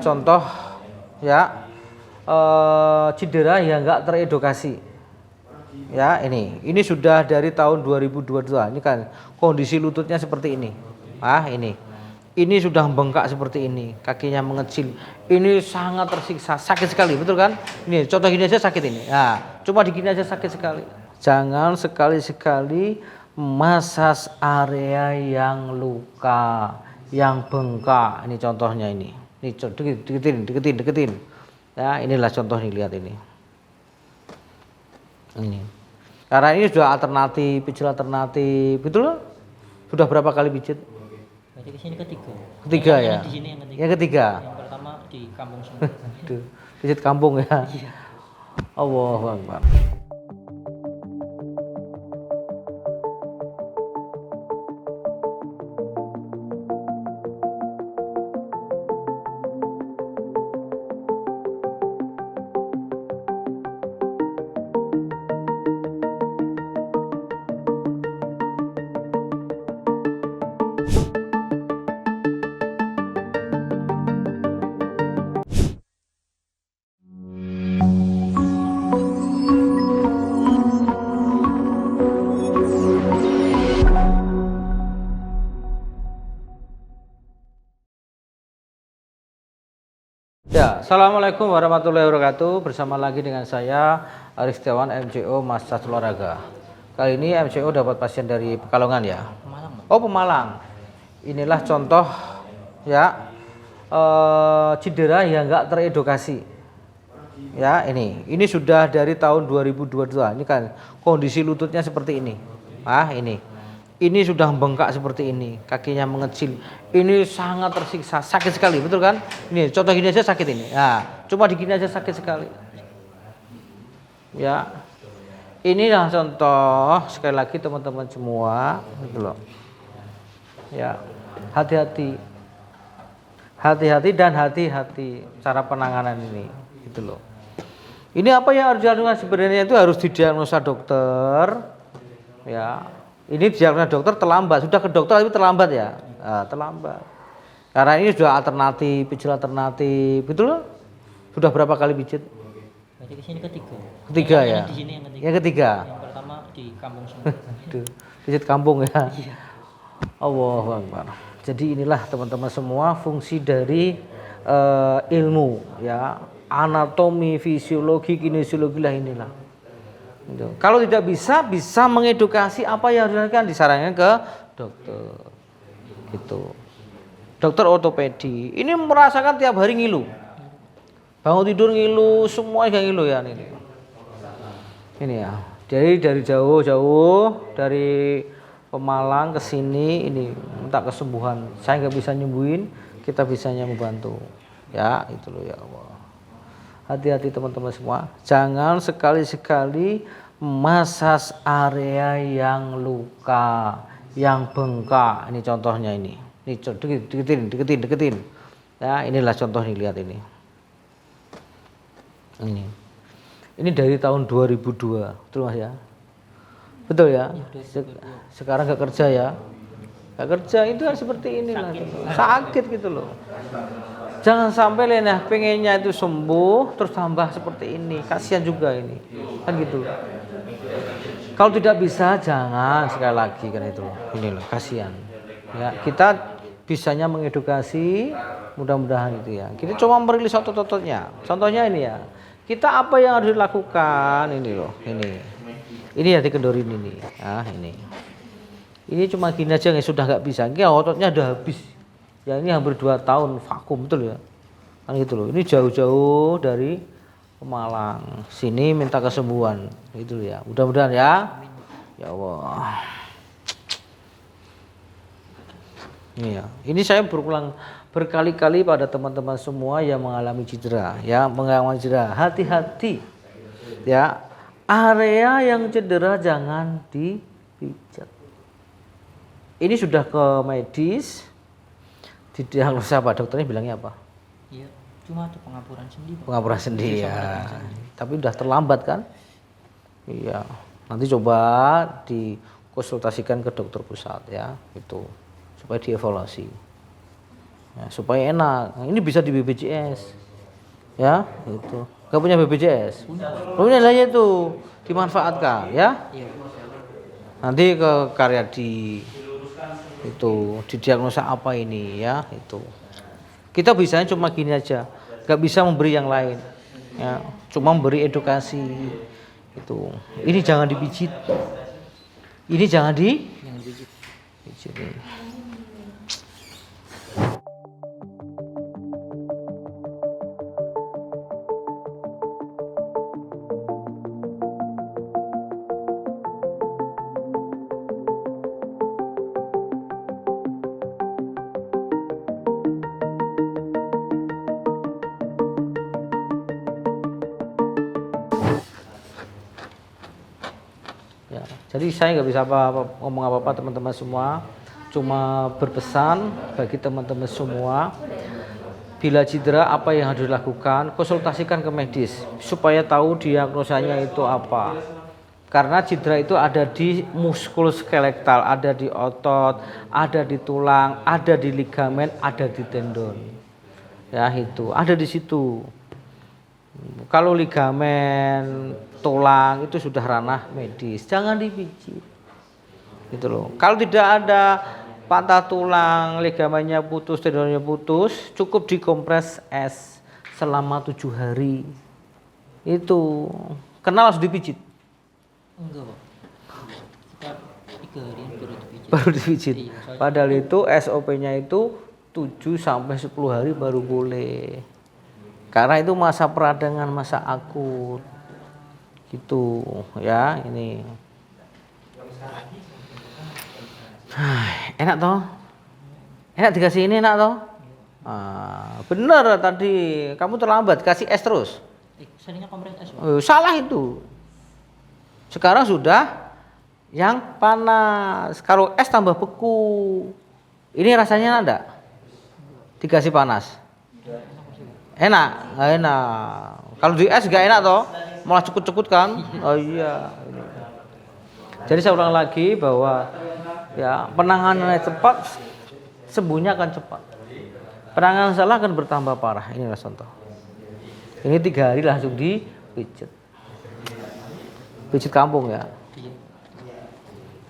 contoh ya cedera yang enggak teredukasi. Ya, ini sudah dari tahun 2022. Ini kan kondisi lututnya seperti ini. Ini sudah bengkak seperti ini, kakinya mengecil. Ini sangat tersiksa, sakit sekali, betul kan? Ini contoh gini aja sakit ini. Nah, cuma digini aja sakit sekali. Jangan sekali-sekali masas area yang luka, yang bengkak. Ini contohnya ini. Ini deketin. Ya, inilah contoh nih, lihat ini. Ini. Karena ini sudah pijat alternatif, betul loh? Sudah berapa kali pijat? Berarti kesini ketiga. Ketiga ya. Di sini yang ketiga. Yang ketiga. Yang pertama di kampung semua. Pijat kampung ya. Iya. Allahu Akbar. Ya, assalamualaikum warahmatullahi wabarakatuh. Bersama lagi dengan saya Aris Setiawan, MCO Massage Olahraga. Kali ini MCO dapat pasien dari Pekalongan ya. Pemalang. Oh, Pemalang. Inilah contoh ya cedera yang enggak teredukasi. Ya, ini sudah dari tahun 2022. Ini kan kondisi lututnya seperti ini. Ini sudah bengkak seperti ini, kakinya mengecil. Ini sangat tersiksa, sakit sekali, betul kan? Ini contoh gini aja sakit ini. Nah, cuma digini aja sakit sekali. Ya, inilah contoh sekali lagi teman-teman semua, gitu loh. Ya, hati-hati dan hati-hati cara penanganan ini, gitu loh. Ini apa yang harus dilakukan sebenarnya itu harus didiagnosa dokter, ya. Ini diagnosa dokter terlambat, sudah ke dokter tapi terlambat ya, terlambat. Karena ini sudah pijat alternatif, betul loh? Sudah berapa kali pijat? Berarti kesini ketiga. Ketiga ya. Di sini yang ketiga. Yang ketiga. Yang pertama di kampung semua. Pijat kampung ya. Iya. Allahu Akbar. Jadi inilah teman-teman semua fungsi dari ilmu ya, anatomi, fisiologi, kinesiologi lah inilah. Gitu. Kalau tidak bisa mengedukasi apa yang harus dilakukan, disarankan ke dokter. Gitu. Dokter ortopedi. Ini merasakan tiap hari ngilu. Bangun tidur ngilu, semua kayak ngilu ya ini. Ini ya. Jadi dari jauh-jauh dari Pemalang ke sini ini minta kesembuhan. Saya nggak bisa nyembuhin, kita bisanya membantu. Ya, itu loh ya Allah. Hati-hati teman-teman semua, jangan sekali-sekali masas area yang luka, yang bengkak. Ini contohnya ini. Ini deketin. Ya, inilah contoh nih, lihat ini. Ini dari tahun 2002, betul Mas ya? Betul ya? Sekarang gak kerja ya? Gak kerja itu harus seperti ini lah. Sakit gitu loh. Jangan sampai Lena pengennya itu sembuh terus tambah seperti ini, kasihan juga ini, kan gitu. Kalau tidak bisa jangan, sekali lagi kan itu loh, ini loh kasihan. Ya, kita bisanya mengedukasi, mudah-mudahan itu ya. Kita cuma merilis otot-ototnya. Contohnya ini ya, kita apa yang harus dilakukan ini loh, ini ya dikendorin ini, ini cuma gini aja yang sudah nggak bisa, ini ototnya udah habis. Ya ini hampir 2 tahun vakum, betul ya, kan gitu loh. Ini jauh-jauh dari Pemalang sini minta kesembuhan, gitu ya. Mudah-mudahan ya, ya Allah. Ini saya berulang berkali-kali pada teman-teman semua yang mengalami cedera, ya mengalami cedera. Hati-hati, ya. Area yang cedera jangan dipijat. Ini sudah ke medis. Didiagnosa apa dokternya bilangnya apa? Iya, cuma ada pengapuran sendi. Pengapuran sendi ya. Tapi udah terlambat kan? Iya. Nanti coba dikonsultasikan ke dokter pusat ya, itu supaya dievaluasi. ya, supaya enak. Nah, ini bisa di BPJS ya itu. Gak punya BPJS punya lah itu dimanfaatkan ya. Iya. Nanti ke Karyadi itu didiagnosa apa ini ya itu. Kita bisanya cuma gini aja, gak bisa memberi yang lain ya, cuma memberi edukasi itu. Ini jangan dipijit, ini jangan Yang digit. dipijit. Ya, jadi saya nggak bisa ngomong apa-apa teman-teman semua, cuma berpesan bagi teman-teman semua, bila cedera apa yang harus dilakukan, konsultasikan ke medis supaya tahu diagnosanya itu apa. Karena cedera itu ada di muskuloskeletal, ada di otot, ada di tulang, ada di ligamen, ada di tendon. Ya itu, ada di situ. Kalau ligamen, tulang itu sudah ranah medis, jangan dipijit. Gitu loh. Kalau tidak ada patah tulang, ligamennya putus, tendonnya putus, cukup dikompres es selama 7 hari. Itu kenal harus dipijit. Enggak, Pak. Kita 3 hari baru dipijit. Baru dipijit. Iya, soalnya- Padahal itu SOP-nya itu 7 sampai 10 hari baru boleh. Karena itu masa peradangan, masa akut. Gitu ya, ini. Enak toh? Enak dikasih ini enak toh? Bener tadi kamu terlambat kasih es terus. Seringnya kompres es, Pak. Salah itu. Sekarang sudah yang panas. Kalau es tambah beku. Ini rasanya enggak? Dikasih panas. Enak, nggak enak. Kalau di es nggak enak toh, malah cekut-cekut kan? Oh iya. Jadi saya ulang lagi bahwa ya penanganannya cepat, sembuhnya akan cepat. Penanganan salah akan bertambah parah. Inilah contoh. Ini 3 hari langsung dipijit. Pijit kampung ya. Iya.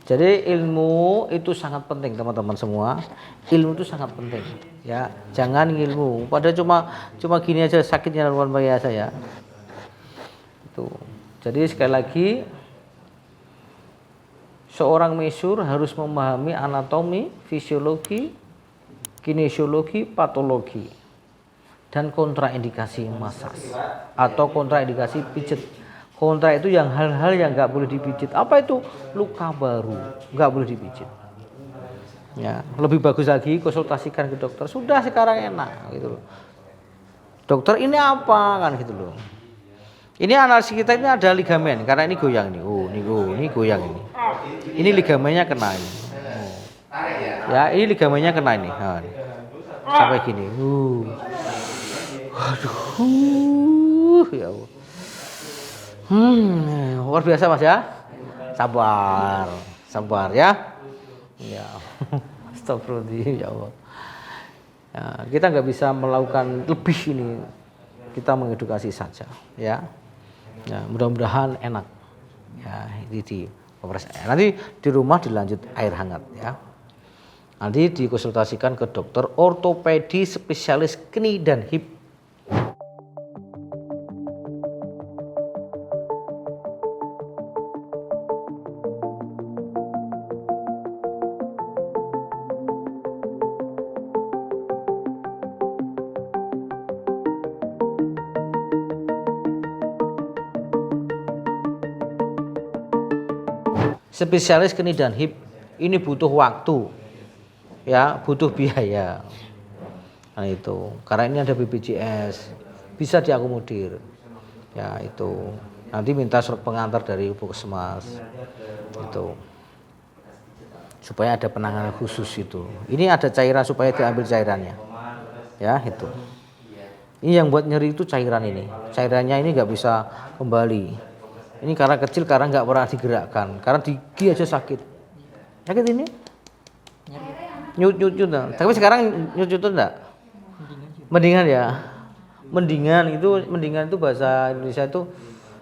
Jadi ilmu itu sangat penting teman-teman semua. Ilmu itu sangat penting ya. Jangan ilmu pada cuma gini aja sakitnya luar biasa ya. Itu. Jadi sekali lagi seorang mesur harus memahami anatomi, fisiologi, kinesiologi, patologi dan kontraindikasi masas atau kontraindikasi pijit. Kontra itu yang hal-hal yang nggak boleh dipijit. Apa itu? Luka baru, nggak boleh dipijit. Ya, lebih bagus lagi konsultasikan ke dokter. Sudah sekarang enak gitu loh. Dokter ini apa kan gitu loh. Ini analisis kita ini ada ligamen karena ini goyang nih. Ini goyang ini. Ini ligamennya kena ini. Ya, ini ligamennya kena ini. Nah, ini. Sampai gini. Waduh. Ya Allah. Luar biasa Mas ya. Sabar ya. Ya. Astagfirullahaladzim ya Allah. Ya, kita nggak bisa melakukan lebih ini. Kita mengedukasi saja ya. Ya, mudah-mudahan enak. Ya, ini di kompres air. Nanti di rumah dilanjut air hangat ya. Nanti dikonsultasikan ke dokter ortopedi spesialis knie dan hip. Spesialis knie dan hip ini butuh waktu, ya, butuh biaya. Nah itu, karena ini ada BPJS, bisa diakomodir. Ya itu, nanti minta surat pengantar dari Puskesmas, itu, supaya ada penanganan khusus itu. Ini ada cairan supaya diambil cairannya, ya itu. Ini yang buat nyeri itu cairan ini, cairannya ini nggak bisa kembali. Ini karena kecil, karena nggak pernah digerakkan, karena gigi aja sakit ini, nyut. Tapi sekarang nyut enggak? Mendingan ya. Mendingan itu bahasa Indonesia itu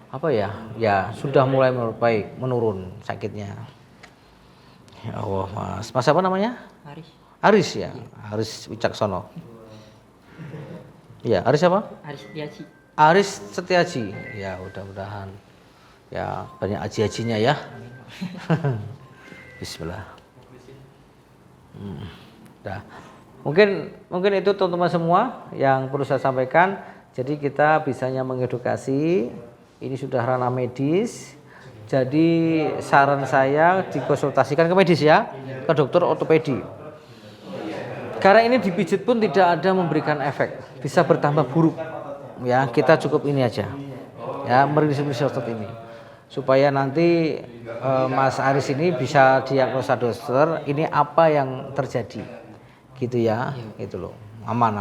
apa ya? Ya, sudah mulai menurun sakitnya. Ya Allah, Mas. Mas apa namanya? Aris. Aris ya. Aris Wicaksono. Ya, Aris apa? Aris Diaci. Aris Setiaji. Ya, mudah-mudahan ya banyak aji-ajinya ya. Bismillah. Dah. Mungkin itu teman-teman semua yang perlu saya sampaikan. Jadi kita bisanya mengedukasi. Ini sudah ranah medis. Jadi saran saya dikonsultasikan ke medis ya, ke dokter ortopedi. Karena ini dipijit pun tidak ada memberikan efek, bisa bertambah buruk. Ya, kita cukup ini aja. Ya, merilis otot ini. Supaya nanti Mas Aris ini bisa diagnosa dokter ini apa yang terjadi. Gitu ya, gitu loh. Aman.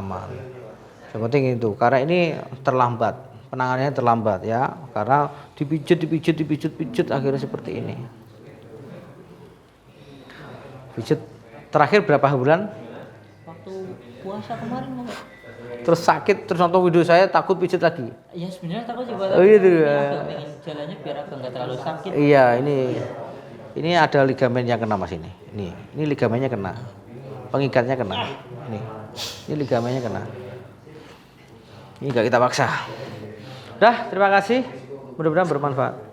Yang penting itu, karena ini terlambat, penanganannya terlambat ya, karena dipijit akhirnya seperti ini. Pijit terakhir berapa bulan? Waktu puasa kemarin Bapak. Terus sakit, terus nonton video saya takut pijit lagi. Ya sebenarnya takut juga. Oh gitu tapi ya. agak pengen jalannya biar agak nggak terlalu sakit. Iya, ini ada ligamen yang kena Mas ini. Ini ligamennya kena. Pengikatnya kena. Ini ligamennya kena. Ini enggak kita paksa. Dah, terima kasih. Mudah-mudahan bermanfaat.